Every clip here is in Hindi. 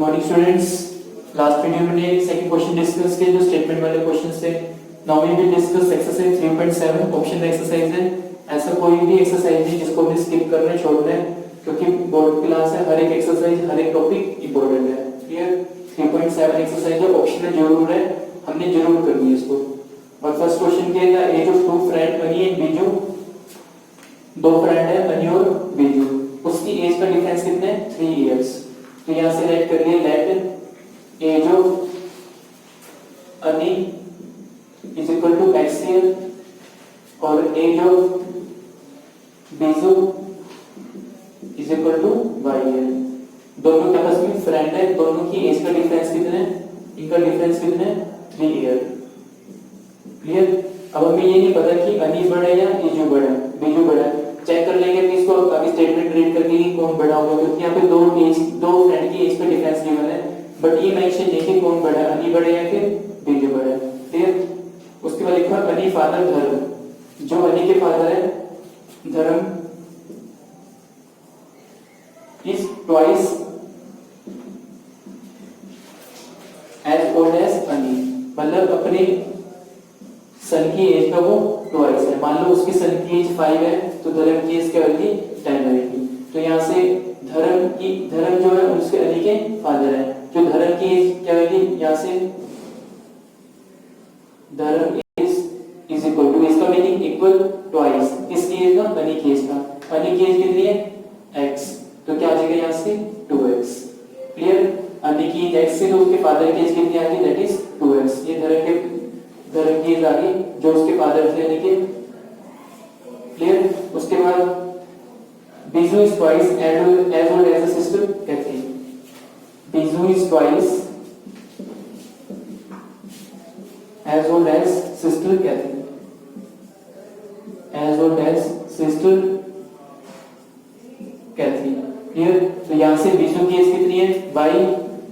Morning students. लास्ट वीडियो में सेकंड क्वेश्चन डिस्कस किए जो स्टेटमेंट वाले क्वेश्चंस थे। Now we will discuss exercise 3.7 option exercise है। ऐसा कोई भी एक्सरसाइज नहीं जिसको हमने स्किप करना है छोड़ना है, क्योंकि बोर्ड क्लास है, हर एक एक्सरसाइज हर एक टॉपिक इंपॉर्टेंट है। क्लियर? 3.7 एक्सरसाइज है, ऑप्शन जरूर है, हमने जरूर करनी है इसको। और फर्स्ट क्वेश्चन क्या है, एज ऑफ टू फ्रेंड अनी एंड बीजू। दो फ्रेंड है अनी और बीजू, उसकी एज का डिफरेंस कितना है 3 इयर्स। तो यहां से लेट कर लिए, let age of Annie is equal to x year और age of Biju is equal to y year. दोनों के आपस में फ्रेंड है, दोनों की एज का डिफरेंस कितना है, इनका डिफरेंस कितना है 3 ईयर। क्लियर? अब हमें ये नहीं पता कि अनी बड़ा है या बीजू बड़ा है, बीजू बड़ा है। चेक कर लेंगे कि इसको अभी स्टेटमेंट रीड करके कि कौन बड़ा होगा, क्योंकि यहाँ पे दो फ्रेंड की एज का डिफरेंस गिवन है, बट ये मेंशन नहीं कि कौन बड़ा है, अनी बड़ा है या फिर बीजू बड़ा है। क्लियर? उसके बाद लिखा अनी फादर धर्म। जो अनी के फादर है Dharam is twice as old as Ani, मतलब अपने सन की एज का वो ट्वाइस है। मान लो उसकी सन की एज 5 है तो धर्म की एज क्या होगी 10 रहेगी। तो यहाँ से धर्म जो है उसके अली के फादर है, जो धर्म की एज क्या होगी, यहाँ से धर्म इज इक्वल टू, इसका मीनिंग इक्वल ट्वाइस किसकी एज का, अली की एज का। अली की एज कितनी है x, तो क्या आ जाएगा यहाँ से 2x। क्लियर? अली की एज x से तो उसके फादर की एज कितनी आ गई, दैट इज 2x। ये धर्म की एज आ गई जो उसके फादर थे यानी कि। क्लियर? उसके बाद Biju is twice as old as a sister Cathy. Biju is twice as old as sister Cathy, as old as sister Cathy. Clear? तो यहां से बीजू की एज कितनी है, बाई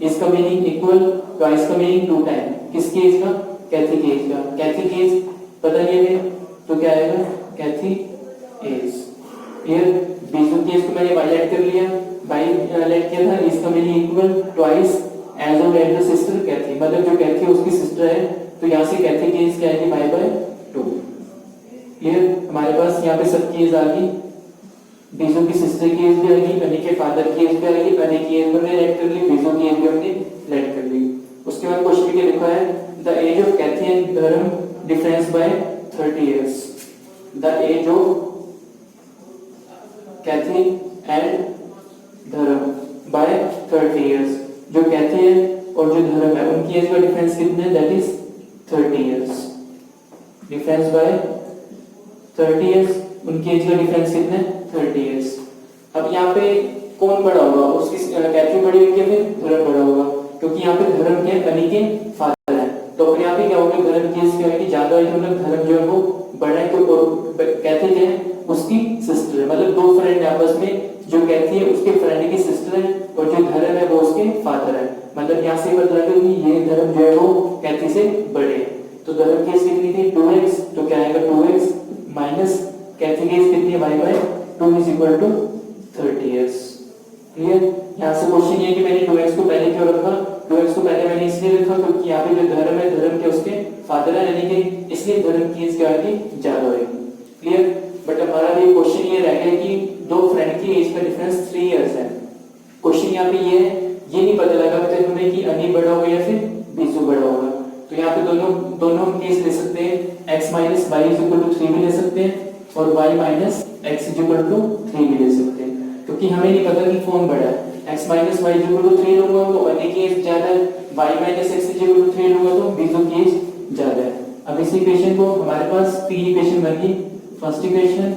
इसका मीनिंग इक्वल, ट्वाइस का मीनिंग 2 टाइम किसकी एज का, कैथी की एज का। कैथी की एज पता नहीं है तो क्या आएगा कैथी एज। क्लियर? बीजू की एज को मैंने बाई ऐड कर लिया, बाई ऐड किया था, इसका meaning equal twice as old as the sister Kathy, मतलब जो कैथी है उसकी सिस्टर है, तो यहां से कैथी की एज क्या आएगी बाई बाय 2। क्लियर? हमारे पास यहाँ पे सबकी एज आ गई, बीजू की सिस्टर की एज भी आएगी, अनी के फादर की एज भी आएगी, अनी की एज हमने ऐड कर ली, बीजू की एज भी हमने ऐड कर ली। उसके बाद क्वेश्चन में लिखा है the age of Kathy and Dharm difference by 30 years. The age of Kathy and Dharm by 30 years. जो कैथी है और जो धर्म है उनकी एज का डिफरेंस कितना है, that is 30 years. Difference by 30 years, उनकी एज का डिफरेंस कितना है 30 इयर्स। अब यहाँ पे कौन बड़ा होगा, उसकी कैथी बड़ी होगी या फिर धर्म बड़ा होगा, क्योंकि यहाँ पे धर्म के अली के फादर है, तो अपने यहाँ पे क्या होगा, धर्म की एज क्या होगी ज्यादा है, मतलब धर्म जो है वो बड़ा है, तो कैथी क्या है उसकी सिस्टर है, मतलब दो फ्रेंड आपस में, जो कैथी है उसके फ्रेंड की सिस्टर है और जो धर्म है वो उसके फादर है। मतलब यहाँ से पता लगा कि ये धर्म जो है वो कैथी से बड़े है। तो धर्म की एज कितनी थी 2x, तो क्या आएगा 2x माइनस कैथी की एज कितनी है by by 2 is equal to 30 years. Clear? यहाँ से क्वेश्चन ये कि मैंने 2x को पहले क्यों रखा, 2x को पहले मैंने इसलिए रखा क्योंकि यहाँ पे जो धर्म है धर्म के उसके फादर है, यानी कि इसलिए धर्म की एज क्या होगी ज्यादा होगी। क्लियर? बट हमारा भी क्वेश्चन ये रह गया कि दो फ्रेंड की एज का डिफरेंस 3 इयर्स है। क्वेश्चन यहाँ पे ये है, ये नहीं पता लगा हमें कि अनी बड़ा होगा या फिर बीजू बड़ा होगा। तो यहाँ पे दोनों केस ले सकते हैं, x minus y is equal to 3 भी ले सकते हैं और y minus x is equal to 3 भी ले सकते हैं, क्योंकि हमें नहीं पता कि कौन बड़ा है। x minus y is equal to 3 लूंगा तो अनी की एज ज्यादा है, y minus x is equal to 3 लूंगा तो बीजू की एज ज्यादा है। अब इस इक्वेशन को हमारे पास 3 इक्वेशन बन गई, first equation,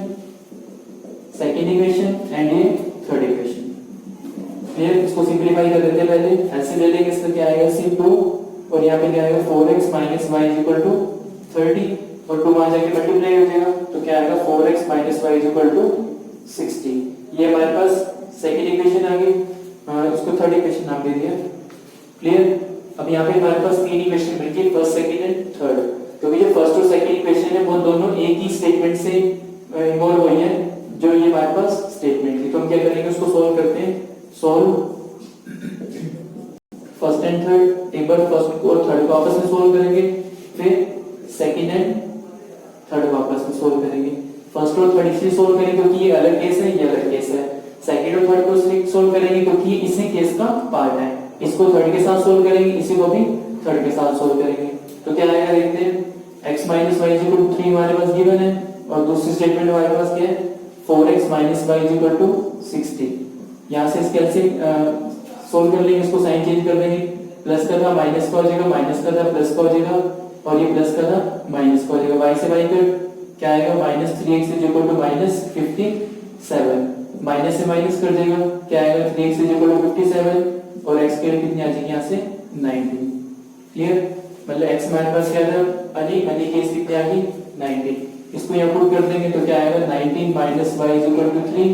second equation and ये थर्ड इक्वेशन। फिर इसको सिंपलीफाई कर देते हैं, पहले एलसीएम ले लेंगे, इसका क्या आएगा c2 और यहाँ पे क्या आएगा 4x minus y is equal to 30 और 2 वहां जाके मल्टीप्लाई हो जाएगा, तो क्या आएगा 4x minus y is equal to 60। ये हमारे पास सेकंड इक्वेशन आ गई, इसको थर्ड इक्वेशन नाम दे दिया। क्लियर? अब यहाँ पे हमारे पास 3 इक्वेशन मिल गई, फर्स्ट सेकंड एंड थर्ड, क्योंकि जो फर्स्ट और सेकंड इक्वेशन है वो दोनों एक ही स्टेटमेंट से इन्वॉल्व हुई है, जो ये हमारे पास स्टेटमेंट थी। तो हम क्या करेंगे, उसको सॉल्व करते हैं। सॉल्व फर्स्ट एंड थर्ड, एक बार फर्स्ट और थर्ड को आपस में सोल्व करेंगे, फिर सेकंड एंड थर्ड को आपस में सोल्व करेंगे। फर्स्ट और थर्ड इसलिए सोल्व करेंगे क्योंकि ये अलग केस है, ये अलग केस है। सेकंड और थर्ड को इसलिए सोल्व करेंगे क्योंकि इसी केस का पार्ट है। इसको थर्ड के साथ सोल्व करेंगे, इसी को भी थर्ड के साथ सोल्व करेंगे। तो क्या आएगा देखते हैं, x minus y is equal to 3 हमारे पास गिवन है, और दूसरी स्टेटमेंट हमारे पास क्या है, 4x minus y is equal to 60। यहाँ से इसके एलसीएम सोल्व कर लेंगे, इसको साइन चेंज कर देंगे, प्लस का था माइनस का हो जाएगा, माइनस का था प्लस का हो जाएगा, और ये प्लस का था माइनस का हो जाएगा। y से y कट क्या आएगा, minus 3x is equal to minus 57, minus से माइनस कर देगा, क्या आएगा 3x is equal to 57, और x की वैल्यू कितनी आ जाएगी यहाँ से 90। क्लियर, मतलब x हमारे पास क्या था, अनी केस कितनी आ गई 90। इसको यहाँ पुट कर देंगे तो क्या आएगा 19 minus y is equal to 3,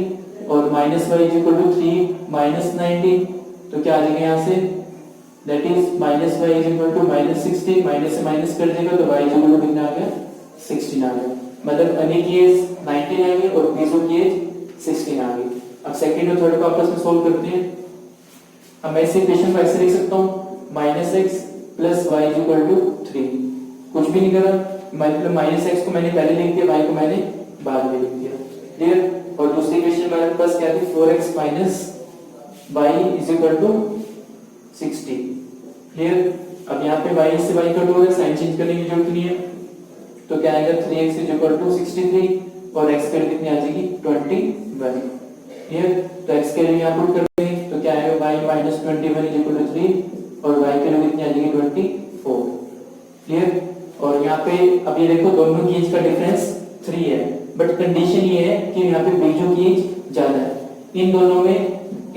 और minus y is equal to 3 minus 19, तो क्या आ जाएगा यहाँ से, that is minus y is equal to minus 16, minus से माइनस कर देगा तो y is equal to कितना आ गया 16 आ गया। मतलब अनी की एज 19 आ गई और बीजू की एज 16 आ गई। अब सेकंड और थर्ड को आपस में सोल्व करते हैं। अब मैं इस इक्वेशन को ऐसे लिख सकता हूँ, minus x plus y is equal to 3। कुछ भी नहीं करा, मतलब माइनस एक्स को मैंने पहले लिख दिया, वाई को मैंने बाद में लिख दिया। क्लियर, और दूसरी इक्वेशन मेरे पास क्या थी, 4x minus y is equal to 60। Clear, अब यहाँ पे y से y कट हो रहा है, साइन चेंज करने की जरूरत नहीं है, तो क्या आएगा 3x इज इक्वल टू 63, और x की वैल्यू कितनी आ जाएगी 21। क्लियर, तो x की वैल्यू यहाँ पुट कर देंगे तो क्या आएगा y minus 21 is equal to 3, और y की वैल्यू कितनी आ जाएगी 24। क्लियर, और यहाँ पे अब ये देखो दोनों की एज का डिफरेंस 3 है, बट कंडीशन ये है कि यहाँ पे बीजों की एज ज्यादा है। इन दोनों में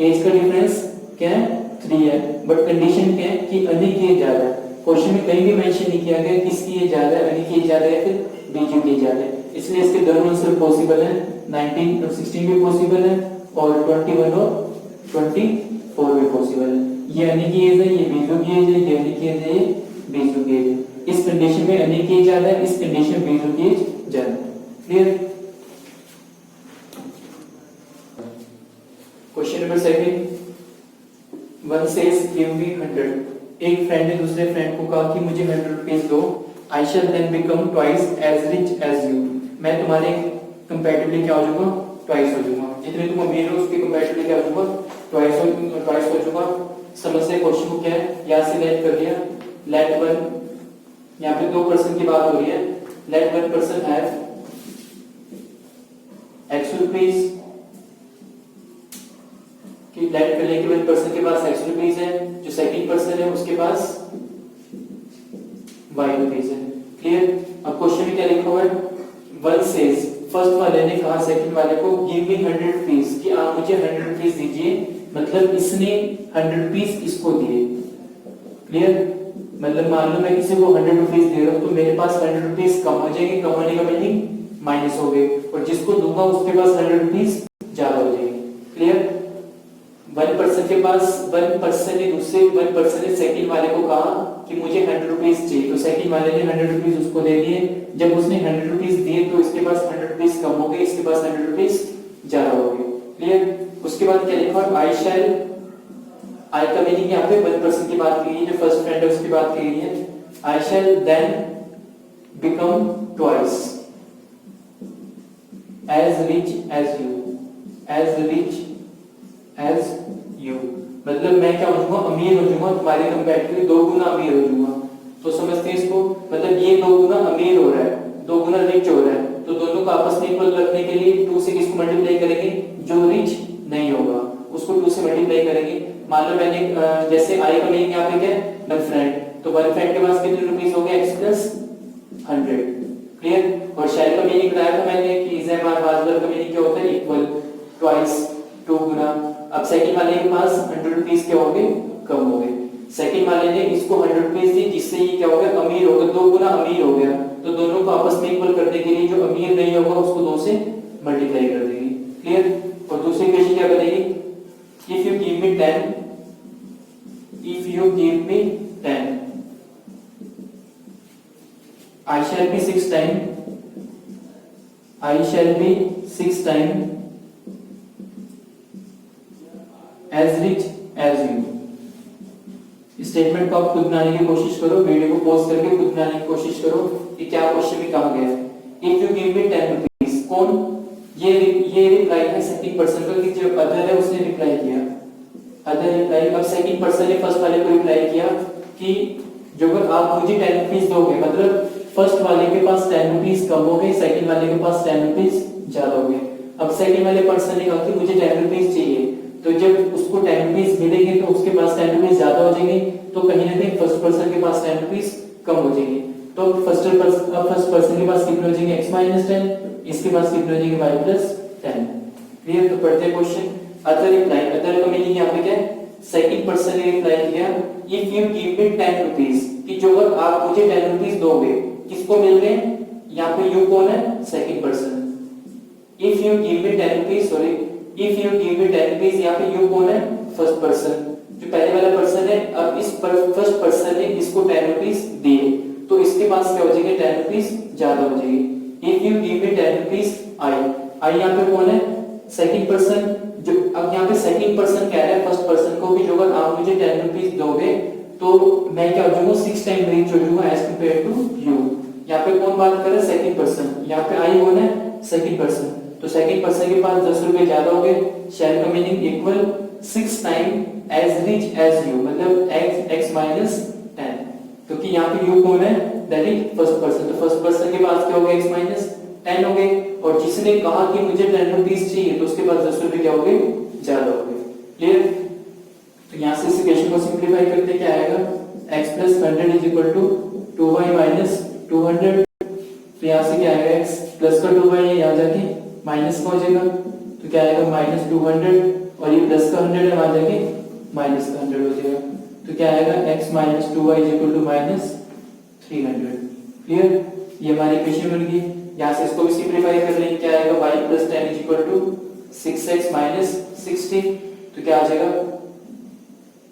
एज का डिफरेंस क्या है 3 है, बट कंडीशन क्या है कि अनी की एज ज्यादा है। क्वेश्चन में कहीं भी मेंशन नहीं किया गया किसकी एज ज्यादा है, अनी की एज ज्यादा है फिर बीजों की एज ज्यादा है, इसलिए इसके दोनों आंसर पॉसिबल है। 19 और 16 भी पॉसिबल है, और 21 और 24 भी पॉसिबल है। ये अनी की एज है, ये बीजू की एज है, ये अनी की एज है, ये बीजू की एज है। इस कंडीशन में अनी की एज ज्यादा है, इस कंडीशन में बीजू की एज ज्यादा है। Clear, question number 7, one says give me 100। एक फ्रेंड ने दूसरे फ्रेंड को कहा कि मुझे 100 रुपीस दो, I shall then become twice as rich as you. मैं तुम्हारे कंपैरेटिवली क्या हो जाऊंगा, ट्वाइस हो जाऊंगा। जितने तुम अमीर हो उसके कंपैरेटिवली क्या हो जाऊंगा, ट्वाइस हो जाऊंगा। समस्या क्वेश्चन को क्या है, यहां से लेट कर लिया, लेट वन, यहाँ पे 2 पर्सन की बात हो रही है, let one person have x rupees, कि लेट कर लेके वन पर्सन के पास x रुपीस है, जो सेकंड पर्सन है उसके पास y रुपीस है। क्लियर, अब क्वेश्चन में क्या लिखा हुआ है, वन सेज, फर्स्ट वाले ने कहा सेकंड वाले को गिव मी 100 रुपीस, कि आप मुझे 100 रुपीस दीजिए, मतलब इसने 100 रुपीस इसको दिए। क्लियर, मतलब मान लो मैं किसी को 100 रुपीस दे रहा हूं तो मेरे पास 100 रुपीस कम हो जाएंगे, कम होने का मीनिंग माइनस हो गए, और जिसको दूंगा उसके पास 100 रुपीस ज्यादा हो जाएंगे। क्लियर, वन पर्सन के पास, वन पर्सन ने दूसरे वन पर्सन ने सेकंड वाले को कहा कि मुझे 100 रुपीस चाहिए, तो सेकंड वाले ने 100 रुपीस उसको दे दिए। जब उसने 100 रुपीस दिए तो इसके पास 100 रुपीस कम हो गए, इसके पास 100 रुपीस ज्यादा हो गए। क्लियर, उसके बाद क्या लिखा है, आई शैल, आई का मीनिंग यहाँ पे वन पर्सन की बात की है, जो फर्स्ट फ्रेंड है उसकी बात की है। I shall then become twice as rich as you, as rich as you, मतलब मैं क्या हो जाऊंगा, अमीर हो जाऊंगा, तुम्हारे कंपैरेटिवली 2 गुना अमीर हो जाऊंगा। तो समझते हैं इसको, मतलब ये 2 गुना अमीर हो रहा है, 2 गुना रिच हो रहा है, तो दोनों को आपस में इक्वल रखने के लिए 2 से किसको मल्टीप्लाई करेंगे, जो रिच नहीं होगा उसको 2 से मल्टीप्लाई करेंगे। मान लो मैंने जैसे आई का मीनिंग यहाँ पे क्या है, वन फ्रेंड, तो वन फ्रेंड के पास कितने रुपीस हो गए, x प्लस 100। क्लियर, और शैल का मीनिंग बताया था मैंने कि इज बार बाजवर का मीनिंग क्या होता है, इक्वल, ट्वाइस, 2 गुना। अब सेकंड वाले के पास 100 रुपीस क्या हो गए, कम हो गए। सेकंड वाले ने इसको 100 रुपीस दी, जिससे ये क्या हो गया, अमीर हो गया, 2 गुना अमीर हो गया। तो दोनों को आपस में इक्वल करने के लिए जो अमीर नहीं होगा उसको 2 से मल्टीप्लाई कर देंगे। क्लियर, और दूसरी इक्वेशन क्या बनेगी, if you give me 10, if you give me 10, I shall be 6 times, I shall be 6 times as rich as you। Statement को आप खुद बनाने की कोशिश करो, वीडियो को पॉज करके खुद बनाने की कोशिश करो कि क्या क्वेश्चन में कहा गया है। If you give me 10 rupees, कौन ये रिप्लाई है सेकंड पर्सन का, कि जो अदर है उसने रिप्लाई किया, अदर रिप्लाई। अब सेकंड पर्सन ने फर्स्ट वाले को रिप्लाई किया कि जो अगर आप मुझे 10 रुपीस दोगे, मतलब फर्स्ट वाले के पास 10 रुपीस कम हो गए, सेकंड वाले के पास 10 रुपीस ज्यादा हो गए। अब सेकंड वाले पर्सन ने कहा कि मुझे 10 रुपीस चाहिए, तो जब उसको 10 रुपीस मिलेंगे तो उसके पास 10 रुपीस ज्यादा हो जाएंगे, तो कहीं ना कहीं फर्स्ट पर्सन के पास 10 रुपीस कम हो जाएंगे। तो फर्स्ट पर्सन के पास कितने हो जाएंगे, x माइनस 10, इसके पास कितने हो जाएंगे, y प्लस 10। क्लियर? तो पढ़ते हैं क्वेश्चन। अदर रिप्लाई, अदर का मीनिंग यहाँ पे क्या है, सेकंड पर्सन ने रिप्लाई किया if you give me 10 rupees, कि जो अगर आप मुझे 10 रुपीस दोगे, किसको मिल रहे हैं, यहाँ पे यू कौन है, second person. If you give me 10 rupees, sorry, if you give me 10 rupees, यहाँ पे यू कौन है, फर्स्ट पर्सन, जो पहले वाला पर्सन है। अब इस फर्स्ट पर्सन ने इसको 10 रुपीस दिए, तो इसके पास क्या हो जाएंगे, 10 रुपीस ज्यादा हो जाएंगे। If you give me 10 rupees I यहाँ पे कौन है, सेकंड पर्सन। जो अब यहाँ पे सेकंड पर्सन कह रहा है फर्स्ट पर्सन को कि जो अगर आप मुझे 10 रुपीस दोगे तो मैं क्या हो जाऊंगा, 6 टाइम रिच हो जाऊंगा एज कंपेयर टू यू। यहाँ पे कौन बात कर रहा है, सेकंड पर्सन। यहाँ पे आई कौन है, सेकंड पर्सन। तो सेकंड पर्सन के पास 10 रुपए ज्यादा हो गए। शेयर का meaning equal 6 time as rich as you, मतलब x माइनस 10, क्योंकि यहाँ पे यू कौन है, दैट इज फर्स्ट पर्सन। तो फर्स्ट पर्सन के पास क्या हो गया, x माइनस 10 हो गए, और जिसने कहा कि मुझे 10 रुपीस चाहिए तो उसके पास 10 रुपए क्या हो गए, ज्यादा हो गए। क्लियर? तो यहाँ से इस इक्वेशन को सिंपलीफाई करते क्या आएगा, x plus 100 is equal to 2y minus 200। तो यहाँ से क्या आएगा, x प्लस का 2y यहाँ जाके माइनस का हो जाएगा, तो क्या आएगा माइनस 200, और ये प्लस का 100 है, वहां जाके माइनस का 100 हो जाएगा। तो क्या आएगा, x minus 2y is equal to minus 300। Clear? ये हमारी इक्वेशन बन गई। यहाँ से इसको भी सिंपलीफाई कर लेंगे, क्या आएगा, y plus 10 is equal to 6x minus 60। तो क्या आ जाएगा,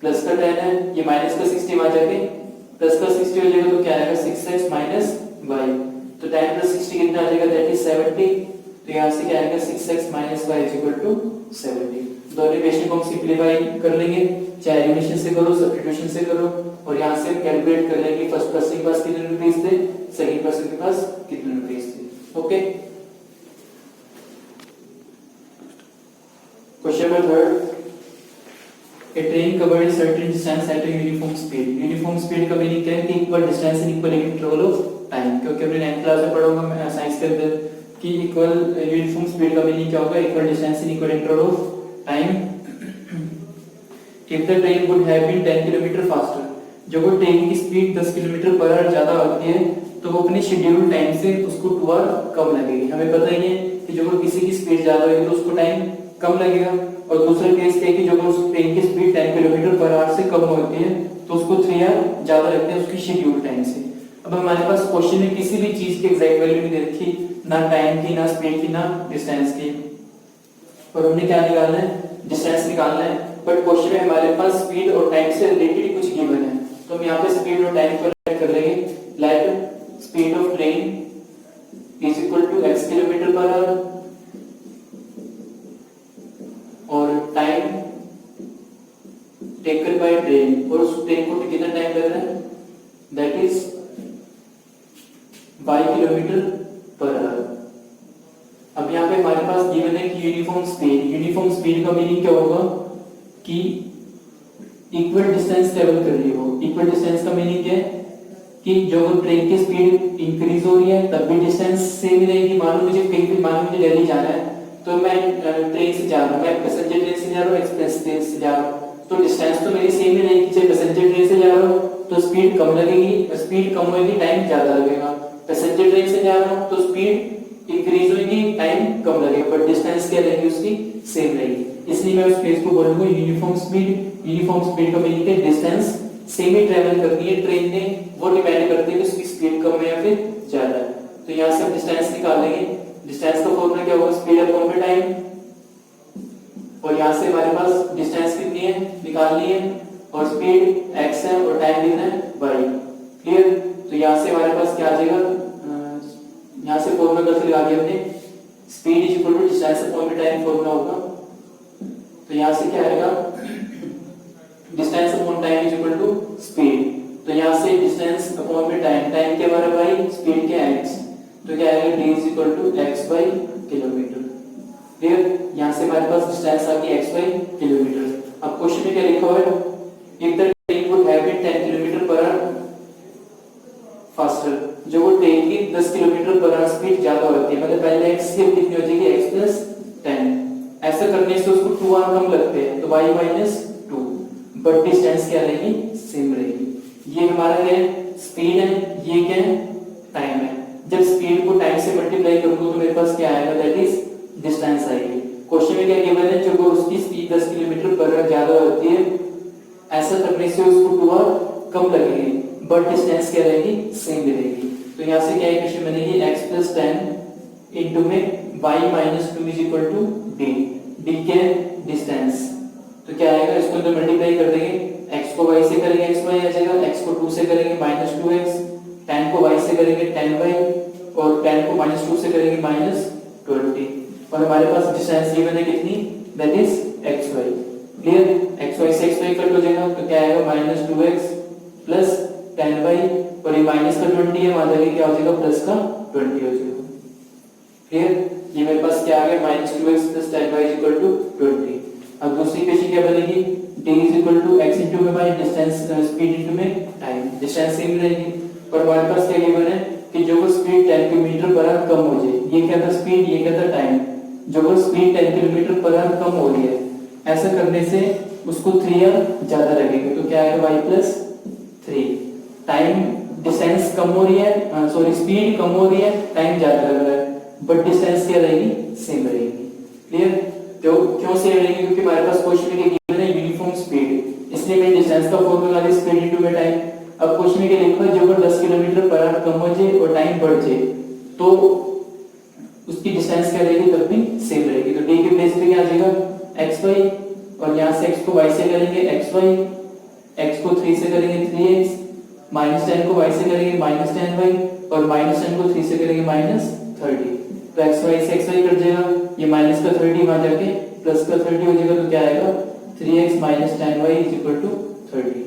प्लस का 10 है, ये माइनस का 60 वहां जाके प्लस का 60 हो जाएगा, तो क्या आएगा 6x माइनस y। तो 10 प्लस 60 कितना आ जाएगा, दैट इज 70। तो यहाँ से क्या आएगा, 6x minus y is equal to 70। दोनों इक्वेशन को हम सिंपलीफाई कर लेंगे, चाहे एलिमिनेशन से करो, सब्स्टिट्यूशन से करो, और यहाँ से हम कैलकुलेट कर लेंगे फर्स्ट पर्सन के पास कितने रुपीस थे, सेकंड पर्सन के पास कितने रुपीस थे। Okay, question number 3, A train covered a certain distance at a uniform speed. Uniform speed का मीनिंग क्या है कि equal distance in equal interval of time. क्योंकि अपने 9th क्लास में पढ़ोगे मैं साइंस के अंदर कि इक्वल यूनिफॉर्म स्पीड का मीनिंग क्या होगा, equal distance in equal interval of time. If the train would have been 10 kilometre faster, जो वो ट्रेन की स्पीड 10 किलोमीटर पर आवर ज्यादा होती है तो वो अपने शेड्यूल टाइम से उसको 2 आवर कम लगेगी। हमें पता ही है कि जो किसी की स्पीड ज्यादा होगी तो उसको टाइम कम लगेगा। और दूसरा केस है कि जो उस ट्रेन की स्पीड 10 किलोमीटर पर आवर से कम होती है तो उसको 3 आवर ज्यादा लगते हैं उसकी शेड्यूल टाइम से। अब हमारे पास क्वेश्चन में किसी भी चीज की एग्जैक्ट वैल्यू नहीं दे रखी, ना टाइम की, ना स्पीड की, ना डिस्टेंस की, और हमने क्या निकालना है, डिस्टेंस निकालना है। बट क्वेश्चन में हमारे पास स्पीड और टाइम से रिलेटेड कुछ गिवन है, तो हम यहाँ पे स्पीड और टाइम को लेट कर लेंगे। Let speed of train is equal to x kilometre per hour, और टाइम टेकन बाय ट्रेन, और उस ट्रेन को कितना टाइम लग रहा है, that is y kilometre per hour. अब यहाँ पे हमारे पास गिवन है कि यूनिफॉर्म स्पीड। यूनिफॉर्म स्पीड का मीनिंग क्या होगा कि इक्वल डिस्टेंस ट्रेवल कर रही हो। इक्वल डिस्टेंस का मीनिंग क्या है कि जो ट्रेन की स्पीड इंक्रीज हो रही है तब भी डिस्टेंस सेम रहेगी। मानो मुझे कहीं भी, मानो मुझे दिल्ली जाना है तो मैं ट्रेन से जा रहा हूँ, मैं पैसेंजर ट्रेन से जा रहा हूँ, एक्सप्रेस ट्रेन से जा रहा हूँ, तो डिस्टेंस तो मेरी सेम ही रहेगी। चाहे पैसेंजर ट्रेन से जा रहा हूँ तो स्पीड कम लगेगी, स्पीड कम होगी, टाइम ज्यादा लगेगा। पैसेंजर ट्रेन से जा रहा हूँ तो स्पीड इंक्रीज होगी, टाइम कम लगेगा, बट डिस्टेंस क्या रहेगी उसकी, सेम रहेगी। इसलिए मैं उस केस को बोलूंगा यूनिफॉर्म स्पीड। यूनिफॉर्म स्पीड का मीनिंग है डिस्टेंस सेम ही ट्रेवल करनी है ट्रेन ने, वो डिपेंड करती है कि उसकी स्पीड कम है या फिर ज्यादा है। तो यहाँ से हम डिस्टेंस निकाल लेंगे। डिस्टेंस का फॉर्मूला क्या होगा, स्पीड अपॉन में टाइम, और यहाँ से हमारे पास डिस्टेंस कितनी है निकालनी है, और स्पीड x है और टाइम कितना है y। क्लियर? तो यहाँ से हमारे पास क्या आ जाएगा, यहाँ से फॉर्मूला कैसे लगा दिया हमने, speed is equal to distance upon में टाइम फॉर्मूला होगा। तो यहाँ से क्या आएगा, distance upon time is equal to speed. तो यहाँ से डिस्टेंस अपॉन में टाइम, टाइम के हमारा बाई स्पीड के एक्स, तो क्या आएगा d is equal to x by kilometre. Clear, यहाँ से हमारे पास डिस्टेंस आ गई एक्स बाई किलोमीटर। अब क्वेश्चन में क्या लिखा हुआ है, if the train would have been 10 kilometre per hour faster, जो वो ट्रेन की 10 किलोमीटर पर आवर स्पीड ज्यादा होती है, मतलब पहले एक्स की कितनी हो जाएगी x प्लस 10, ऐसा करने से उसको 2 आवर कम लगते हैं, तो y माइनस 2, बट डिस्टेंस क्या रहेगी, सेम रहेगी। ये हमारा क्या है, स्पीड है, ये क्या है, टाइम है। जब स्पीड को टाइम से मल्टीप्लाई करूंगा तो मेरे पास क्या आएगा, दैट इज डिस्टेंस आएगी। क्वेश्चन में क्या गिवन है, जब वो उसकी स्पीड 10 किलोमीटर पर आवर ज्यादा होती है, ऐसा करने से उसको 2 आवर कम लगेगी, बट डिस्टेंस क्या रहेगी, सेम रहेगी। तो यहाँ से क्या इक्वेशन बनेगी, x प्लस 10 इंटू में y minus 2 is equal to d, d क्या है, डिस्टेंस। तो क्या आएगा, इसको तो मल्टीप्लाई कर देंगे, x को y से करेंगे x y आ जाएगा, x को 2 से करेंगे माइनस 2x, 10 को y से करेंगे 10y, और 10 को माइनस 2 से करेंगे माइनस 20, और हमारे पास डिस्टेंस ये बने कितनी, that is xy। Clear, xy से xy कट हो जाएगा, तो क्या आएगा, माइनस 2x प्लस 10y, और ये माइनस का 20 है, वहां जाके क्या हो जाएगा, प्लस का 20 हो जाएगा। क्लियर, ये मेरे पास क्या आ गया, minus 2x plus 10y is equal to 20। अब दूसरी इक्वेशन क्या बनेगी, d is equal to x into में बाई डिस्टेंस, स्पीड इंटू में टाइम, डिस्टेंस सेम रहेगी। और हमारे पास क्या गिवन है कि जो वो स्पीड 10 किलोमीटर पर आवर कम हो जाए, ये क्या था स्पीड, ये क्या था टाइम, जो वो स्पीड 10 किलोमीटर पर आवर कम हो रही है, ऐसा करने से उसको 3 आवर ज्यादा लगेगा, तो क्या आएगा, y प्लस 3। टाइम, डिस्टेंस कम हो रही है, सॉरी स्पीड कम हो रही है, टाइम ज्यादा लग रहा है, बट डिस्टेंस क्या रहेगी, सेम रहेगी। क्लियर, तो क्यों सेम रहेगी, क्योंकि हमारे पास क्वेश्चन में गिवन है यूनिफॉर्म स्पीड, इसलिए मैं डिस्टेंस का फॉर्मूला ले स्पीड इनटू में टाइम। अब क्वेश्चन में क्या लिखा है, जो वो 10 किलोमीटर पर आवर कम हो जाए और टाइम बढ़ जाए, तो उसकी डिस्टेंस क्या रहेगी, तब भी सेम रहेगी। तो d के प्लेस पे क्या आ जाएगा, xy, और यहाँ से x को y से करेंगे xy, x को 3 से करेंगे 3x, माइनस 10 को y से करेंगे माइनस 10y, और माइनस 10 को 3 से करेंगे माइनस 30। तो xy से xy कट जाएगा, ये माइनस का 30 वहां जाके प्लस का 30 हो जाएगा, तो क्या आएगा, 3x minus 10y is equal to 30।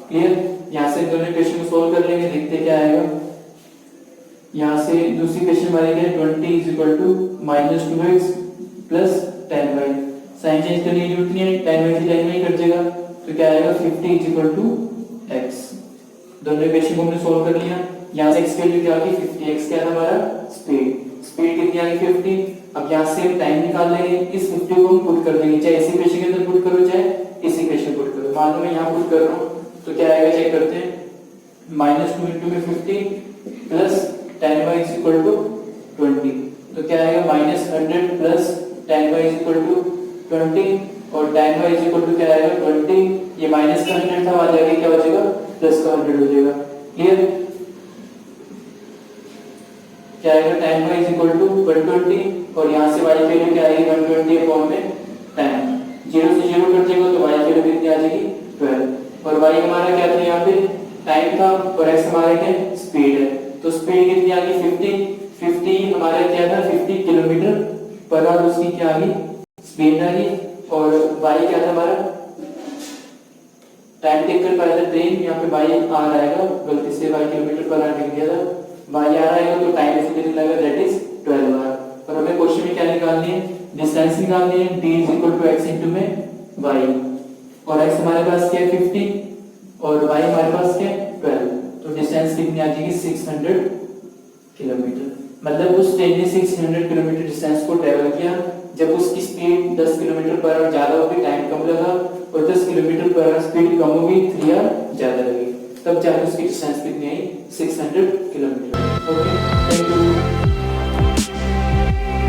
Clear, यहाँ से दोनों इक्वेशन को सोल्व कर लेंगे, देखते क्या आएगा। यहाँ से दूसरी इक्वेशन हमारी क्या है, 20 is equal to minus 2x plus 10y, sign change करने की जरूरत नहीं है, 10y से 10y कट जाएगा, तो क्या आएगा, 50 इज इक्वल टू x। दोनों इक्वेशन को हमने सोल्व कर लिया। यहाँ से x की वैल्यू क्या आ गई, 50, x क्या था हमारा, स्पीड, स्पीड कितनी आ गई, 50। अब यहाँ से हम टाइम निकाल लेंगे, इस 50 को हम पुट कर देंगे, चाहे इस इक्वेशन के अंदर पुट करो, चाहे इस इक्वेशन पुट करो। मान लो मैं यहाँ पुट कर रहा हूँ, तो क्या आएगा, चेक करते हैं, माइनस 2 इंटू में 50 plus 10y is equal to 20, तो क्या आएगा, minus 100 plus 10y is equal to 20, और 10y इज इक्वल टू क्या आएगा, 20, ये माइनस का 100 था, वहां जाके क्या हो जाएगा, प्लस का 100 हो जाएगा। क्लियर, क्या आएगा, 10y इज इक्वल टू 120, और यहाँ से y की वैल्यू क्या आएगी, 120 अपॉन में 10, 0 से 0 कट जाएगा, तो y की वैल्यू कितनी आ जाएगी, 12, और y हमारा क्या था, यहाँ पे टाइम था, और x हमारा क्या, स्पीड है, तो स्पीड कितनी आ गई, 50 हमारा क्या था, 50 किलोमीटर पर आवर उसकी क्या आ गई, स्पीड आ गई, और y क्या था हमारा, टाइम टेक कर पाया था ट्रेन, यहाँ पे y आ रहा है, गलती से y किलोमीटर पर आवर लिख दिया था, y आ रहा है, तो टाइम इसमें कितना लगेगा, दैट इज 12 आवर। और हमें क्वेश्चन में क्या निकालनी है, डिस्टेंस निकालनी है, d is equal to x into में y, और x हमारे पास क्या है, 50, और y हमारे पास क्या है, 12, तो डिस्टेंस कितनी आ जाएगी, 600 किलोमीटर। मतलब उस ट्रेन ने 600 किलोमीटर डिस्टेंस को ट्रेवल किया, जब उसकी स्पीड 10 किलोमीटर पर आवर ज्यादा होगी, टाइम कम लगा, और 10 किलोमीटर पर आवर स्पीड कम होगी, 3 आवर ज्यादा लगी, तब जाकर उसकी डिस्टेंस कितनी आई, 600 किलोमीटर।